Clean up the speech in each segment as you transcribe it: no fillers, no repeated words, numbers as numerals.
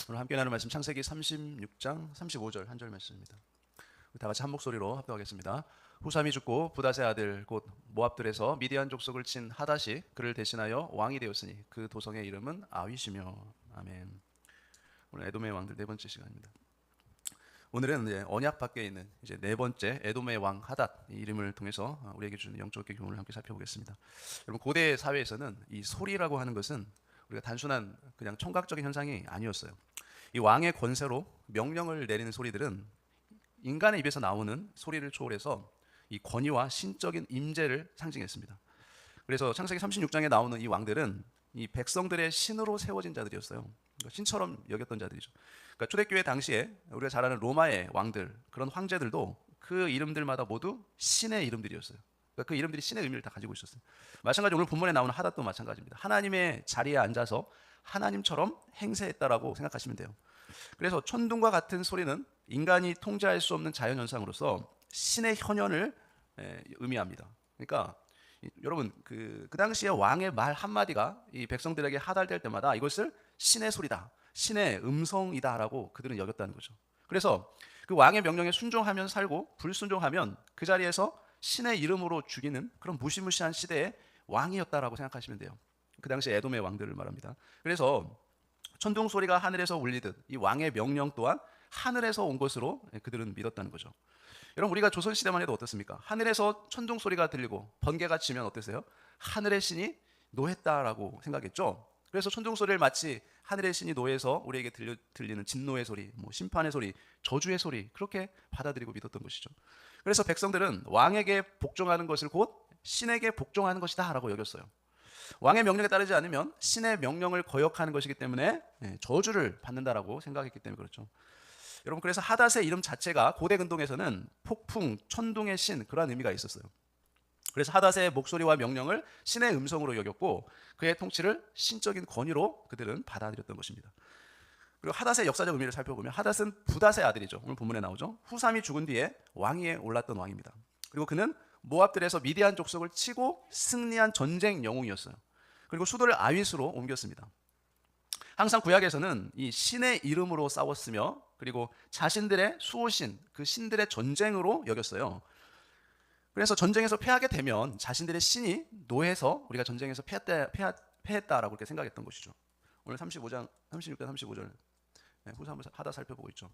오늘 함께 나눌 말씀 창세기 36장 35절 한 절 말씀입니다. 다 같이 한 목소리로 합독하겠습니다. 후삼이 죽고 부닷의 아들 곧 모압들에서 미디안 족속을 친 하닷이 그를 대신하여 왕이 되었으니 그 도성의 이름은 아윗이며. 아멘. 오늘 에돔의 왕들 네 번째 시간입니다. 오늘은 이제 언약 밖에 있는 이제 네 번째 에돔의 왕 하닷 이 이름을 통해서 우리에게 주는 영적 교훈을 함께 살펴보겠습니다. 여러분, 고대 사회에서는 이 소리라고 하는 것은 우리가 단순한 그냥 청각적인 현상이 아니었어요. 이 왕의 권세로 명령을 내리는 소리들은 인간의 입에서 나오는 소리를 초월해서 이 권위와 신적인 임재를 상징했습니다. 그래서 창세기 36장에 나오는 이 왕들은 이 백성들의 신으로 세워진 자들이었어요. 그러니까 신처럼 여겼던 자들이죠. 그러니까 초대교회 당시에 우리가 잘 아는 로마의 왕들, 그런 황제들도 그 이름들마다 모두 신의 이름들이었어요. 그러니까 그 이름들이 신의 의미를 다 가지고 있었어요. 마찬가지로 오늘 본문에 나오는 하닷도 마찬가지입니다. 하나님의 자리에 앉아서 하나님처럼 행세했다라고 생각하시면 돼요. 그래서 천둥과 같은 소리는 인간이 통제할 수 없는 자연현상으로서 신의 현현을 의미합니다. 그러니까 여러분 그 당시에 왕의 말 한마디가 이 백성들에게 하달될 때마다 이것을 신의 소리다, 신의 음성이다라고 그들은 여겼다는 거죠. 그래서 그 왕의 명령에 순종하면 살고 불순종하면 그 자리에서 신의 이름으로 죽이는 그런 무시무시한 시대의 왕이었다라고 생각하시면 돼요. 그 당시 에돔의 왕들을 말합니다. 그래서 천둥 소리가 하늘에서 울리듯 이 왕의 명령 또한 하늘에서 온 것으로 그들은 믿었다는 거죠. 여러분, 우리가 조선 시대만 해도 어떻습니까? 하늘에서 천둥 소리가 들리고 번개가 치면 어떠세요? 하늘의 신이 노했다라고 생각했죠. 그래서 천둥 소리를 마치 하늘의 신이 노해서 우리에게 들리는 진노의 소리, 심판의 소리, 저주의 소리, 그렇게 받아들이고 믿었던 것이죠. 그래서 백성들은 왕에게 복종하는 것을 곧 신에게 복종하는 것이다라고 여겼어요. 왕의 명령에 따르지 않으면 신의 명령을 거역하는 것이기 때문에 저주를 받는다라고 생각했기 때문에 그렇죠. 여러분, 그래서 하닷의 이름 자체가 고대 근동에서는 폭풍, 천둥의 신, 그러한 의미가 있었어요. 그래서 하닷의 목소리와 명령을 신의 음성으로 여겼고 그의 통치를 신적인 권위로 그들은 받아들였던 것입니다. 그리고 하닷의 역사적 의미를 살펴보면 하닷은 부닷의 아들이죠. 오늘 본문에 나오죠. 후삼이 죽은 뒤에 왕위에 올랐던 왕입니다. 그리고 그는 모압들에서 미디안 족속을 치고 승리한 전쟁 영웅이었어요. 그리고 수도를 아윗으로 옮겼습니다. 항상 구약에서는 이 신의 이름으로 싸웠으며 그리고 자신들의 수호신, 그 신들의 전쟁으로 여겼어요. 그래서 전쟁에서 패하게 되면 자신들의 신이 노해서 우리가 전쟁에서 패했다라고 그렇게 생각했던 것이죠. 오늘 35장 36절 35절 후삼을 하다 살펴보고 있죠.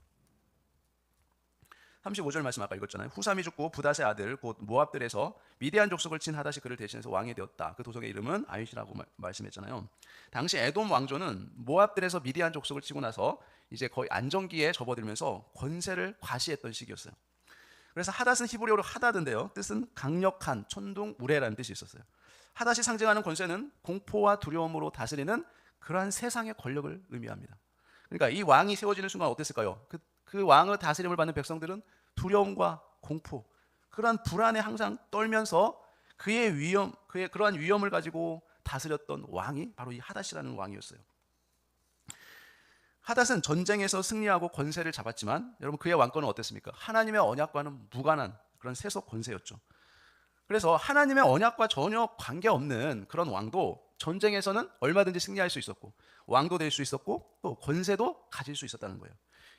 35절 말씀 아까 읽었잖아요. 후삼이 죽고 부닷의 아들 곧 모압들에서 미디안 족속을 친 하닷이 그를 대신해서 왕이 되었다. 그 도성의 이름은 아윗이라고 말씀했잖아요. 당시 에돔 왕조는 모압들에서 미디안 족속을 치고 나서 이제 거의 안정기에 접어들면서 권세를 과시했던 시기였어요. 그래서 하닷은 히브리어로 하닷인데요, 뜻은 강력한, 천둥, 우레라는 뜻이 있었어요. 하닷이 상징하는 권세는 공포와 두려움으로 다스리는 그러한 세상의 권력을 의미합니다. 그러니까 이 왕이 세워지는 순간 어땠을까요? 그 왕의 다스림을 받는 백성들은 두려움과 공포, 그러한 불안에 항상 떨면서 그의 그러한 위엄을 가지고 다스렸던 왕이 바로 이 하닷이라는 왕이었어요. 하닷은 전쟁에서 승리하고 권세를 잡았지만 여러분, 그의 왕권은 어땠습니까? 하나님의 언약과는 무관한 그런 세속 권세였죠. 그래서 하나님의 언약과 전혀 관계없는 그런 왕도 전쟁에서는 얼마든지 승리할 수 있었고 왕도 될 수 있었고 또 권세도 가질 수 있었다는 거예요.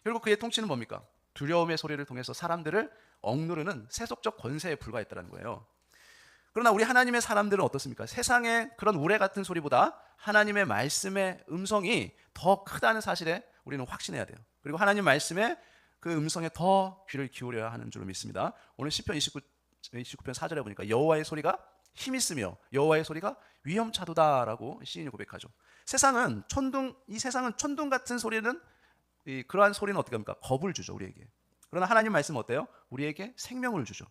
결국 그의 통치는 뭡니까? 두려움의 소리를 통해서 사람들을 억누르는 세속적 권세에 불과했다는 거예요. 그러나 우리 하나님의 사람들은 어떻습니까? 세상의 그런 우레 같은 소리보다 하나님의 말씀의 음성이 더 크다는 사실에 우리는 확신해야 돼요. 그리고 하나님 말씀의 그 음성에 더 귀를 기울여야 하는 줄로 믿습니다. 오늘 시편 29편 4절에 보니까 여호와의 소리가 힘있으며 여호와의 소리가 위엄차도다라고 시인이 고백하죠. 이 세상은 천둥 같은 소리는 그러한 소리는 어떻게 합니까? 겁을 주죠, 우리에게. 그러나 하나님 말씀은 어때요? 우리에게 생명을 주죠.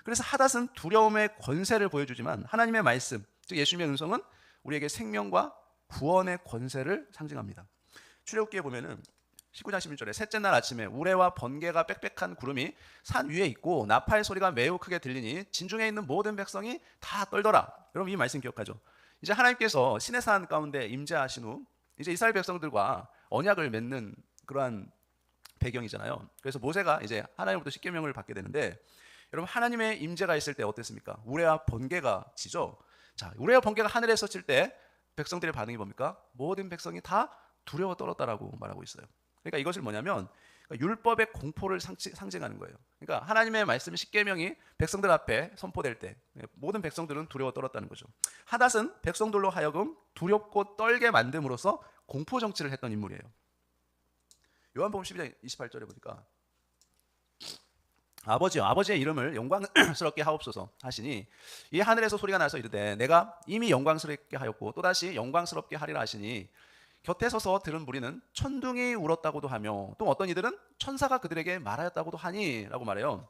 그래서 하닷은 두려움의 권세를 보여주지만 하나님의 말씀, 즉 예수님의 음성은 우리에게 생명과 구원의 권세를 상징합니다. 출애굽기에 보면은 19장 11절에 셋째 날 아침에 우레와 번개가 빽빽한 구름이 산 위에 있고 나팔 소리가 매우 크게 들리니 진중에 있는 모든 백성이 다 떨더라. 여러분, 이 말씀 기억하죠? 이제 하나님께서 시내산 가운데 임재하신 후 이제 이스라엘 백성들과 언약을 맺는 그러한 배경이잖아요. 그래서 모세가 이제 하나님으로부터 십계명을 받게 되는데 여러분, 하나님의 임재가 있을 때 어땠습니까? 우레와 번개가 치죠. 자, 우레와 번개가 하늘에서 칠 때 백성들의 반응이 뭡니까? 모든 백성이 다 두려워 떨었다라고 말하고 있어요. 그러니까 이것을 뭐냐면 율법의 공포를 상징하는 거예요. 그러니까 하나님의 말씀 십계명이 백성들 앞에 선포될 때 모든 백성들은 두려워 떨었다는 거죠. 하닷은 백성들로 하여금 두렵고 떨게 만듦으로써 공포 정치를 했던 인물이에요. 요한복음 12장 28절에 보니까 아버지의 이름을 영광스럽게 하옵소서 하시니 이 하늘에서 소리가 나서 이르되 내가 이미 영광스럽게 하였고 또다시 영광스럽게 하리라 하시니 곁에 서서 들은 무리는 천둥이 울었다고도 하며 또 어떤 이들은 천사가 그들에게 말하였다고도 하니 라고 말해요.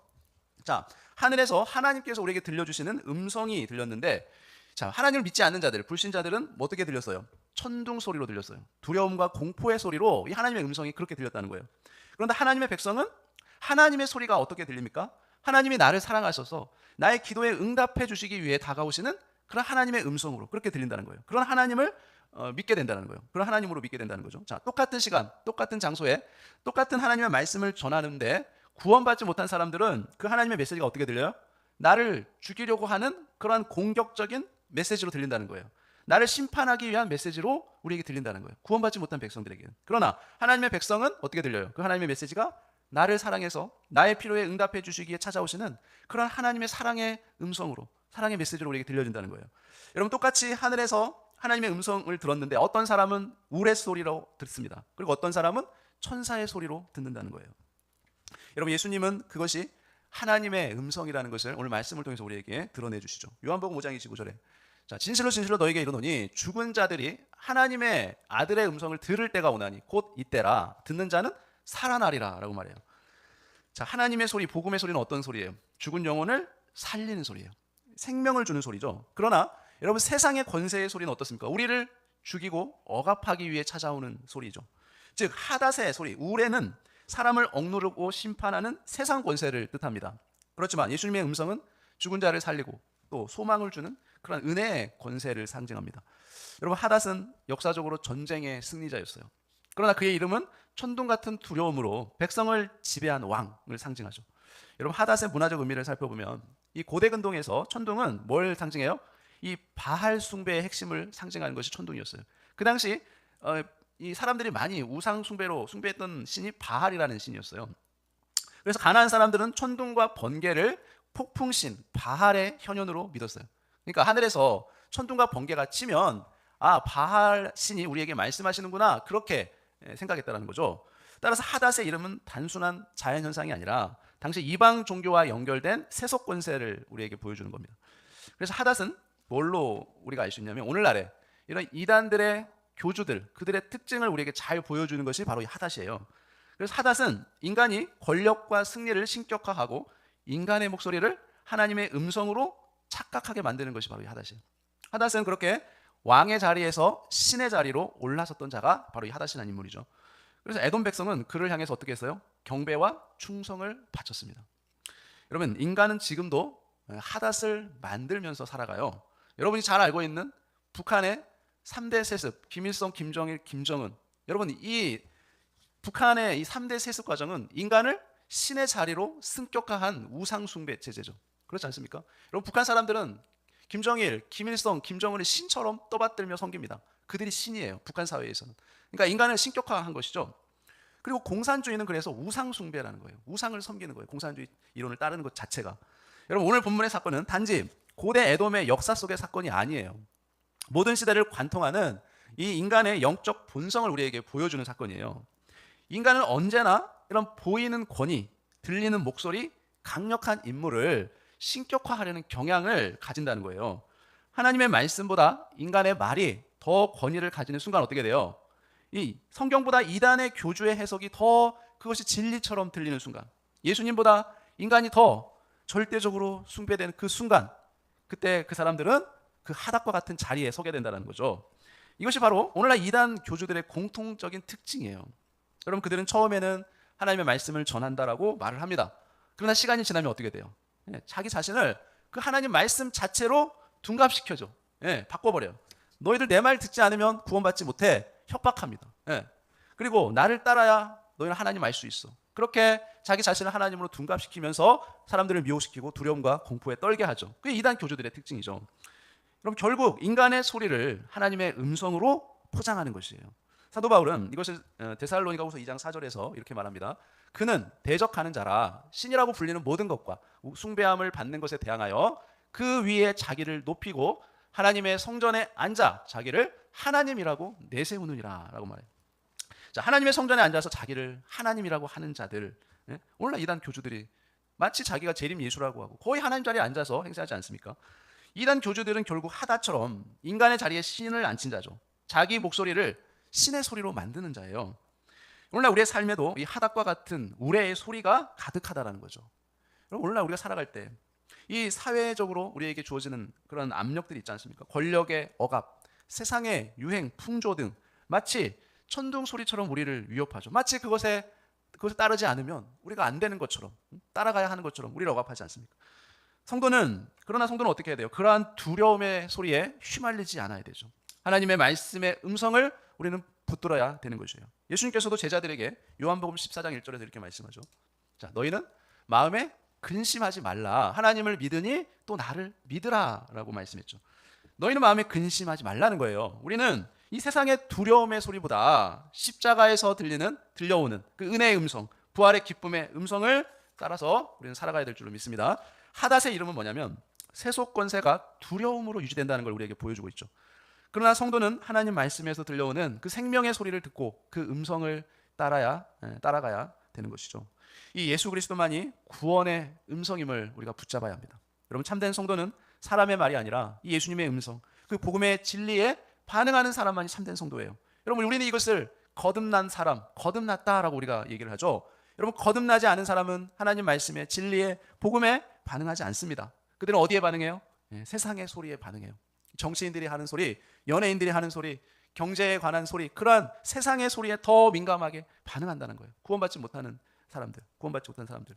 자, 하늘에서 하나님께서 우리에게 들려주시는 음성이 들렸는데, 자, 하나님을 믿지 않는 자들, 불신자들은 어떻게 들렸어요? 천둥 소리로 들렸어요. 두려움과 공포의 소리로 이 하나님의 음성이 그렇게 들렸다는 거예요. 그런데 하나님의 백성은 하나님의 소리가 어떻게 들립니까? 하나님이 나를 사랑하셔서 나의 기도에 응답해 주시기 위해 다가오시는 그런 하나님의 음성으로 그렇게 들린다는 거예요. 그런 하나님을 믿게 된다는 거예요. 그런 하나님으로 믿게 된다는 거죠. 자, 똑같은 시간, 똑같은 장소에 똑같은 하나님의 말씀을 전하는데 구원받지 못한 사람들은 그 하나님의 메시지가 어떻게 들려요? 나를 죽이려고 하는 그런 공격적인 메시지로 들린다는 거예요. 나를 심판하기 위한 메시지로 우리에게 들린다는 거예요. 구원받지 못한 백성들에게는. 그러나 하나님의 백성은 어떻게 들려요? 그 하나님의 메시지가 나를 사랑해서 나의 필요에 응답해 주시기에 찾아오시는 그런 하나님의 사랑의 음성으로, 사랑의 메시지로 우리에게 들려진다는 거예요. 여러분, 똑같이 하늘에서 하나님의 음성을 들었는데 어떤 사람은 우레소리로 듣습니다. 그리고 어떤 사람은 천사의 소리로 듣는다는 거예요. 여러분, 예수님은 그것이 하나님의 음성이라는 것을 오늘 말씀을 통해서 우리에게 드러내 주시죠. 요한복음 5장 29절에 자, 진실로 진실로 너에게 이르노니 죽은 자들이 하나님의 아들의 음성을 들을 때가 오나니 곧 이때라. 듣는 자는 살아나리라 라고 말해요. 자, 하나님의 소리, 복음의 소리는 어떤 소리예요? 죽은 영혼을 살리는 소리예요. 생명을 주는 소리죠. 그러나 여러분, 세상의 권세의 소리는 어떻습니까? 우리를 죽이고 억압하기 위해 찾아오는 소리죠. 즉 하닷의 소리, 우레는 사람을 억누르고 심판하는 세상 권세를 뜻합니다. 그렇지만 예수님의 음성은 죽은 자를 살리고 또 소망을 주는 그런 은혜의 권세를 상징합니다. 여러분, 하닷은 역사적으로 전쟁의 승리자였어요. 그러나 그의 이름은 천둥 같은 두려움으로 백성을 지배한 왕을 상징하죠. 여러분, 하닷의 문화적 의미를 살펴보면 이 고대 근동에서 천둥은 뭘 상징해요? 이 바알 숭배의 핵심을 상징하는 것이 천둥이었어요. 그 당시 이 사람들이 많이 우상 숭배로 숭배했던 신이 바알이라는 신이었어요. 그래서 가나안 사람들은 천둥과 번개를 폭풍신 바알의 현현으로 믿었어요. 그러니까 하늘에서 천둥과 번개가 치면 아, 바알 신이 우리에게 말씀하시는구나, 그렇게 생각했다는 거죠. 따라서 하닷의 이름은 단순한 자연현상이 아니라 당시 이방 종교와 연결된 세속 권세를 우리에게 보여주는 겁니다. 그래서 하닷은 뭘로 우리가 알 수 있냐면 오늘날에 이런 이단들의 교주들, 그들의 특징을 우리에게 잘 보여주는 것이 바로 이 하닷이에요. 그래서 하닷은 인간이 권력과 승리를 신격화하고 인간의 목소리를 하나님의 음성으로 착각하게 만드는 것이 바로 이 하닷이에요. 하닷은 그렇게 왕의 자리에서 신의 자리로 올라섰던 자가 바로 이 하닷이라는 인물이죠. 그래서 에돔 백성은 그를 향해서 어떻게 했어요? 경배와 충성을 바쳤습니다. 여러분, 인간은 지금도 하닷을 만들면서 살아가요. 여러분이 잘 알고 있는 북한의 3대 세습, 김일성, 김정일, 김정은. 여러분, 이 북한의 이 3대 세습 과정은 인간을 신의 자리로 승격화한 우상 숭배 체제죠. 그렇지 않습니까? 여러분, 북한 사람들은 김정일, 김일성, 김정은을 신처럼 떠받들며 섬깁니다. 그들이 신이에요, 북한 사회에서는. 그러니까 인간을 신격화한 것이죠. 그리고 공산주의는 그래서 우상 숭배라는 거예요. 우상을 섬기는 거예요. 공산주의 이론을 따르는 것 자체가. 여러분, 오늘 본문의 사건은 단지 고대 에돔의 역사 속의 사건이 아니에요. 모든 시대를 관통하는 이 인간의 영적 본성을 우리에게 보여주는 사건이에요. 인간은 언제나 이런 보이는 권위, 들리는 목소리, 강력한 인물을 신격화하려는 경향을 가진다는 거예요. 하나님의 말씀보다 인간의 말이 더 권위를 가지는 순간 어떻게 돼요? 이 성경보다 이단의 교주의 해석이 더 그것이 진리처럼 들리는 순간, 예수님보다 인간이 더 절대적으로 숭배되는 그 순간, 그때 그 사람들은 그 하닷과 같은 자리에 서게 된다는 거죠. 이것이 바로 오늘날 이단 교주들의 공통적인 특징이에요. 여러분, 그들은 처음에는 하나님의 말씀을 전한다라고 말을 합니다. 그러나 시간이 지나면 어떻게 돼요? 자기 자신을 그 하나님 말씀 자체로 둔갑시켜줘. 바꿔버려요. 너희들 내 말 듣지 않으면 구원받지 못해. 협박합니다. 그리고 나를 따라야 너희는 하나님 알 수 있어. 그렇게 자기 자신을 하나님으로 둔갑시키면서 사람들을 미혹시키고 두려움과 공포에 떨게 하죠. 그게 이단 교주들의 특징이죠. 그럼 결국 인간의 소리를 하나님의 음성으로 포장하는 것이에요. 사도 바울은 이것을 데살로니가후서 2장 4절에서 이렇게 말합니다. 그는 대적하는 자라 신이라고 불리는 모든 것과 숭배함을 받는 것에 대항하여 그 위에 자기를 높이고 하나님의 성전에 앉아 자기를 하나님이라고 내세우느니라 라고 말해요. 자, 하나님의 성전에 앉아서 자기를 하나님이라고 하는 자들, 오늘날 이단 교주들이 마치 자기가 재림 예수라고 하고 거의 하나님 자리에 앉아서 행세하지 않습니까? 이단 교주들은 결국 하다처럼 인간의 자리에 신을 앉힌 자죠. 자기 목소리를 신의 소리로 만드는 자예요. 오늘날 우리의 삶에도 이 하닥과 같은 우레의 소리가 가득하다라는 거죠. 오늘날 우리가 살아갈 때 이 사회적으로 우리에게 주어지는 그런 압력들이 있지 않습니까? 권력의 억압, 세상의 유행, 풍조 등 마치 천둥 소리처럼 우리를 위협하죠. 마치 그것에 따르지 않으면 우리가 안 되는 것처럼, 따라가야 하는 것처럼 우리를 억압하지 않습니까? 그러나 성도는 어떻게 해야 돼요? 그러한 두려움의 소리에 휘말리지 않아야 되죠. 하나님의 말씀의 음성을 우리는 붙들어야 되는 것이에요. 예수님께서도 제자들에게 요한복음 14장 1절에서 이렇게 말씀하죠. 자, 너희는 마음에 근심하지 말라. 하나님을 믿으니 또 나를 믿으라 라고 말씀했죠. 너희는 마음에 근심하지 말라는 거예요. 우리는 이 세상의 두려움의 소리보다 십자가에서 들려오는 그 은혜의 음성, 부활의 기쁨의 음성을 따라서 우리는 살아가야 될 줄로 믿습니다. 하닷의 이름은 뭐냐면 세속 권세가 두려움으로 유지된다는 걸 우리에게 보여주고 있죠. 그러나 성도는 하나님 말씀에서 들려오는 그 생명의 소리를 듣고 그 음성을 따라가야 되는 것이죠. 이 예수 그리스도만이 구원의 음성임을 우리가 붙잡아야 합니다. 여러분, 참된 성도는 사람의 말이 아니라 이 예수님의 음성, 그 복음의 진리에 반응하는 사람만이 참된 성도예요. 여러분, 우리는 이것을 거듭난 사람, 거듭났다라고 우리가 얘기를 하죠. 여러분, 거듭나지 않은 사람은 하나님 말씀의 진리의 복음에 반응하지 않습니다. 그들은 어디에 반응해요? 세상의 소리에 반응해요. 정치인들이 하는 소리, 연예인들이 하는 소리, 경제에 관한 소리, 그러한 세상의 소리에 더 민감하게 반응한다는 거예요. 구원받지 못한 사람들.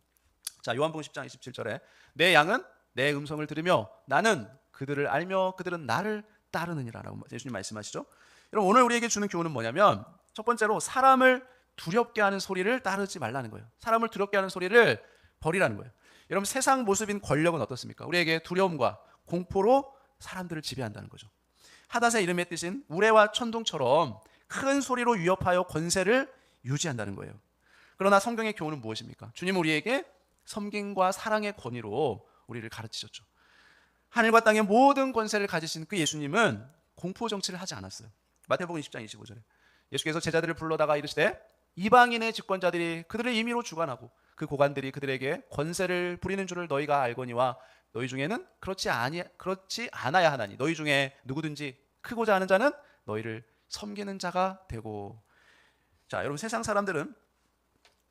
자, 요한복음 10장 27절에 내 양은 내 음성을 들으며 나는 그들을 알며 그들은 나를 따르느니라라고 예수님 말씀하시죠. 여러분, 오늘 우리에게 주는 교훈은 뭐냐면 첫 번째로 사람을 두렵게 하는 소리를 따르지 말라는 거예요. 사람을 두렵게 하는 소리를 버리라는 거예요. 여러분, 세상 모습인 권력은 어떻습니까? 우리에게 두려움과 공포로 사람들을 지배한다는 거죠. 하닷의 이름의 뜻인 우레와 천둥처럼 큰 소리로 위협하여 권세를 유지한다는 거예요. 그러나 성경의 교훈은 무엇입니까? 주님 우리에게 섬김과 사랑의 권위로 우리를 가르치셨죠. 하늘과 땅의 모든 권세를 가지신 그 예수님은 공포 정치를 하지 않았어요. 마태복음 20장 25절에 예수께서 제자들을 불러다가 이르시되 이방인의 집권자들이 그들의 임의로 주관하고 그 고관들이 그들에게 권세를 부리는 줄을 너희가 알거니와 너희 중에는 그렇지 않아야 하나니 너희 중에 누구든지 크고자 하는 자는 너희를 섬기는 자가 되고. 자, 여러분, 세상 사람들은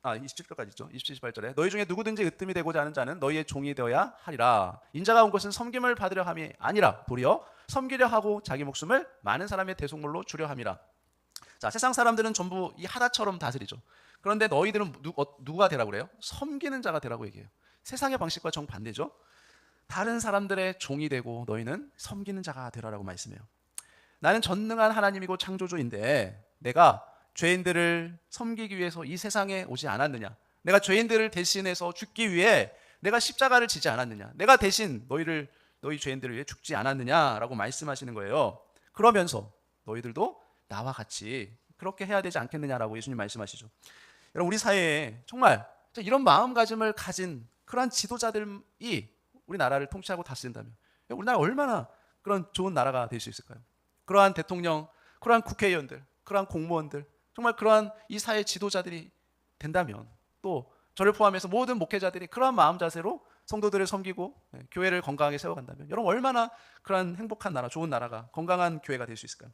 27절까지 있죠. 27, 28절에 너희 중에 누구든지 으뜸이 되고자 하는 자는 너희의 종이 되어야 하리라. 인자가 온 것은 섬김을 받으려 함이 아니라 도리어 섬기려 하고 자기 목숨을 많은 사람의 대속물로 주려 함이라. 자, 세상 사람들은 전부 이 하닷처럼 다스리죠. 그런데 너희들은 누가 되라고 그래요? 섬기는 자가 되라고 얘기해요. 세상의 방식과 정반대죠. 다른 사람들의 종이 되고 너희는 섬기는 자가 되라라고 말씀해요. 나는 전능한 하나님이고 창조주인데 내가 죄인들을 섬기기 위해서 이 세상에 오지 않았느냐? 내가 죄인들을 대신해서 죽기 위해 내가 십자가를 지지 않았느냐? 내가 대신 너희 죄인들을 위해 죽지 않았느냐라고 말씀하시는 거예요. 그러면서 너희들도 나와 같이 그렇게 해야 되지 않겠느냐라고 예수님 말씀하시죠. 여러분, 우리 사회에 정말 이런 마음가짐을 가진 그러한 지도자들이 우리나라를 통치하고 다스린다면 우리나라 얼마나 그런 좋은 나라가 될 수 있을까요? 그러한 대통령, 그러한 국회의원들, 그러한 공무원들, 정말 그러한 이 사회 지도자들이 된다면 또 저를 포함해서 모든 목회자들이 그러한 마음 자세로 성도들을 섬기고 교회를 건강하게 세워간다면 여러분 얼마나 그러한 행복한 나라, 좋은 나라가, 건강한 교회가 될 수 있을까요?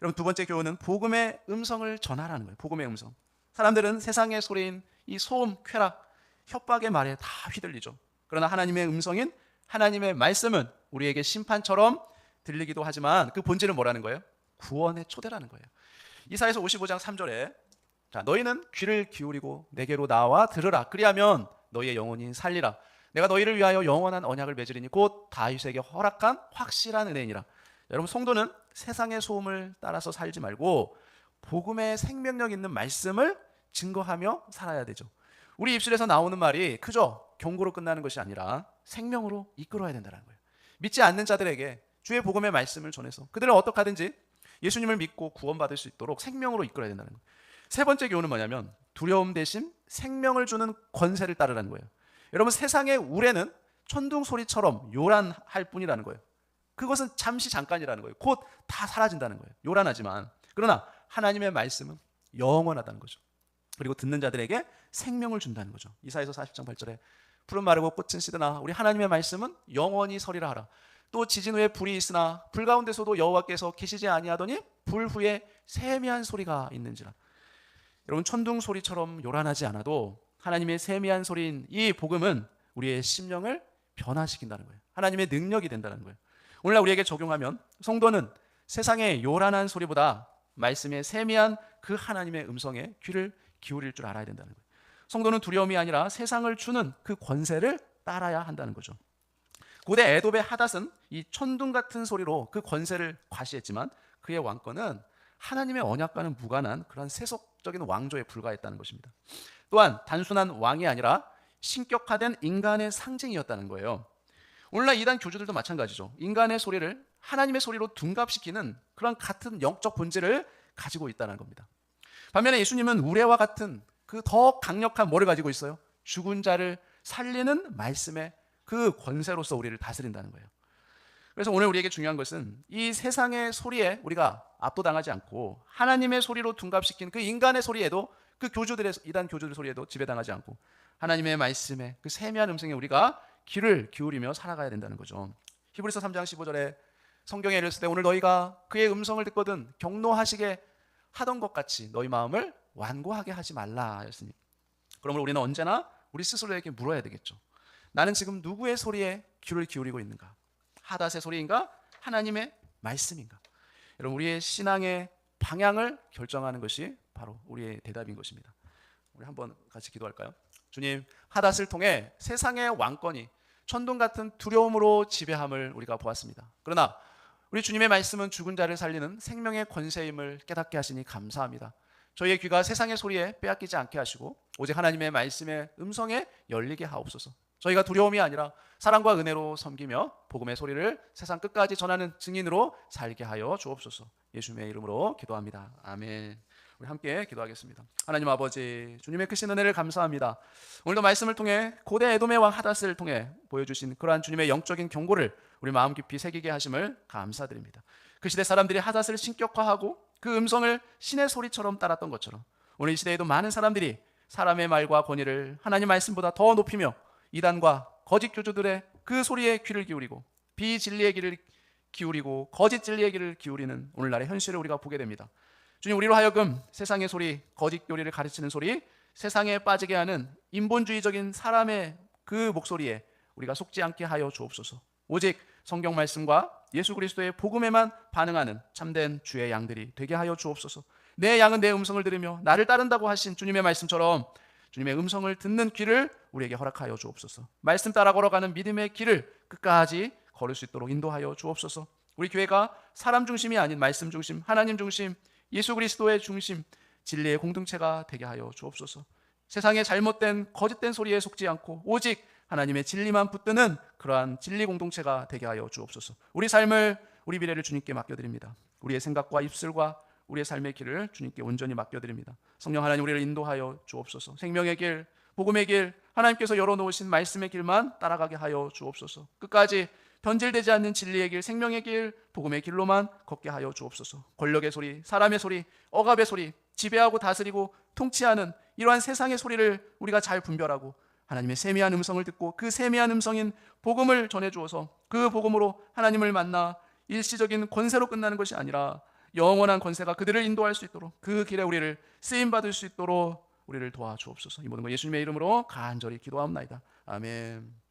여러분, 두 번째 교훈은 복음의 음성을 전하라는 거예요. 복음의 음성. 사람들은 세상의 소리인 이 소음, 쾌락, 협박의 말에 다 휘둘리죠. 그러나 하나님의 음성인 하나님의 말씀은 우리에게 심판처럼 들리기도 하지만 그 본질은 뭐라는 거예요? 구원의 초대라는 거예요. 이사야서 55장 3절에 자, 너희는 귀를 기울이고 내게로 나와 들으라. 그리하면 너희의 영혼이 살리라. 내가 너희를 위하여 영원한 언약을 맺으리니 곧 다윗에게 허락한 확실한 은혜이니라. 여러분, 성도는 세상의 소음을 따라서 살지 말고 복음의 생명력 있는 말씀을 증거하며 살아야 되죠. 우리 입술에서 나오는 말이 그저 경고로 끝나는 것이 아니라 생명으로 이끌어야 된다는 거예요. 믿지 않는 자들에게 주의 복음의 말씀을 전해서 그들을 어떻게 하든지 예수님을 믿고 구원받을 수 있도록 생명으로 이끌어야 된다는 거예요. 세 번째 교훈은 뭐냐면 두려움 대신 생명을 주는 권세를 따르라는 거예요. 여러분, 세상의 우레는 천둥 소리처럼 요란할 뿐이라는 거예요. 그것은 잠시 잠깐이라는 거예요. 곧 다 사라진다는 거예요. 요란하지만. 그러나 하나님의 말씀은 영원하다는 거죠. 그리고 듣는 자들에게 생명을 준다는 거죠. 이사야서 40장 8절에 푸른 마르고 꽃은 시드나 우리 하나님의 말씀은 영원히 서리라 하라. 또 지진 후에 불이 있으나 불 가운데서도 여호와께서 계시지 아니하더니 불 후에 세미한 소리가 있는지라. 여러분, 천둥 소리처럼 요란하지 않아도 하나님의 세미한 소리인 이 복음은 우리의 심령을 변화시킨다는 거예요. 하나님의 능력이 된다는 거예요. 오늘날 우리에게 적용하면 성도는 세상의 요란한 소리보다 말씀의 세미한 그 하나님의 음성에 귀를 기울일 줄 알아야 된다는 거예요. 성도는 두려움이 아니라 세상을 주는 그 권세를 따라야 한다는 거죠. 고대 에돔의 하닷은 이 천둥 같은 소리로 그 권세를 과시했지만 그의 왕권은 하나님의 언약과는 무관한 그런 세속적인 왕조에 불과했다는 것입니다. 또한 단순한 왕이 아니라 신격화된 인간의 상징이었다는 거예요. 오늘날 이단 교주들도 마찬가지죠. 인간의 소리를 하나님의 소리로 둔갑시키는 그런 같은 영적 본질을 가지고 있다는 겁니다. 반면에 예수님은 우레와 같은 그 더 강력한 뭐를 가지고 있어요? 죽은 자를 살리는 말씀의 그 권세로서 우리를 다스린다는 거예요. 그래서 오늘 우리에게 중요한 것은 이 세상의 소리에 우리가 압도당하지 않고 하나님의 소리로 둔갑시킨 그 인간의 소리에도, 그 교주들의, 이단 교주들 소리에도 지배당하지 않고 하나님의 말씀에 그 세미한 음성에 우리가 귀를 기울이며 살아가야 된다는 거죠. 히브리서 3장 15절에 성경에 이르실 때 오늘 너희가 그의 음성을 듣거든 경노하시게 하던 것 같이 너희 마음을 완고하게 하지 말라 하였으니, 그러므로 우리는 언제나 우리 스스로에게 물어야 되겠죠. 나는 지금 누구의 소리에 귀를 기울이고 있는가? 하닷의 소리인가? 하나님의 말씀인가? 여러분, 우리의 신앙의 방향을 결정하는 것이 바로 우리의 대답인 것입니다. 우리 한번 같이 기도할까요? 주님, 하닷을 통해 세상의 왕권이 천둥 같은 두려움으로 지배함을 우리가 보았습니다. 그러나 우리 주님의 말씀은 죽은 자를 살리는 생명의 권세임을 깨닫게 하시니 감사합니다. 저희의 귀가 세상의 소리에 빼앗기지 않게 하시고 오직 하나님의 말씀의 음성에 열리게 하옵소서. 저희가 두려움이 아니라 사랑과 은혜로 섬기며 복음의 소리를 세상 끝까지 전하는 증인으로 살게 하여 주옵소서. 예수님의 이름으로 기도합니다. 아멘. 우리 함께 기도하겠습니다. 하나님 아버지, 주님의 크신 은혜를 감사합니다. 오늘도 말씀을 통해 고대 에돔의 왕 하닷을 통해 보여주신 그러한 주님의 영적인 경고를 우리 마음 깊이 새기게 하심을 감사드립니다. 그 시대 사람들이 하닷을 신격화하고 그 음성을 신의 소리처럼 따랐던 것처럼 오늘 이 시대에도 많은 사람들이 사람의 말과 권위를 하나님 말씀보다 더 높이며 이단과 거짓 교주들의 그 소리에 귀를 기울이고 비진리의 귀를 기울이고 거짓 진리의 귀를 기울이는 오늘날의 현실을 우리가 보게 됩니다. 주님, 우리로 하여금 세상의 소리, 거짓 교리를 가르치는 소리, 세상에 빠지게 하는 인본주의적인 사람의 그 목소리에 우리가 속지 않게 하여 주옵소서. 오직 성경 말씀과 예수 그리스도의 복음에만 반응하는 참된 주의 양들이 되게 하여 주옵소서. 내 양은 내 음성을 들으며 나를 따른다고 하신 주님의 말씀처럼 주님의 음성을 듣는 귀를 우리에게 허락하여 주옵소서. 말씀 따라 걸어가는 믿음의 길을 끝까지 걸을 수 있도록 인도하여 주옵소서. 우리 교회가 사람 중심이 아닌 말씀 중심, 하나님 중심, 예수 그리스도의 중심, 진리의 공동체가 되게 하여 주옵소서. 세상의 잘못된 거짓된 소리에 속지 않고 오직 하나님의 진리만 붙드는 그러한 진리 공동체가 되게 하여 주옵소서. 우리 삶을, 우리 미래를 주님께 맡겨드립니다. 우리의 생각과 입술과 우리의 삶의 길을 주님께 온전히 맡겨드립니다. 성령 하나님, 우리를 인도하여 주옵소서. 생명의 길, 복음의 길, 하나님께서 열어놓으신 말씀의 길만 따라가게 하여 주옵소서. 끝까지 변질되지 않는 진리의 길, 생명의 길, 복음의 길로만 걷게 하여 주옵소서. 권력의 소리, 사람의 소리, 억압의 소리, 지배하고 다스리고 통치하는 이러한 세상의 소리를 우리가 잘 분별하고 하나님의 세미한 음성을 듣고 그 세미한 음성인 복음을 전해주어서 그 복음으로 하나님을 만나 일시적인 권세로 끝나는 것이 아니라 영원한 권세가 그들을 인도할 수 있도록 그 길에 우리를 쓰임받을 수 있도록 우리를 도와주옵소서. 이 모든 것 예수님의 이름으로 간절히 기도합나이다. 아멘.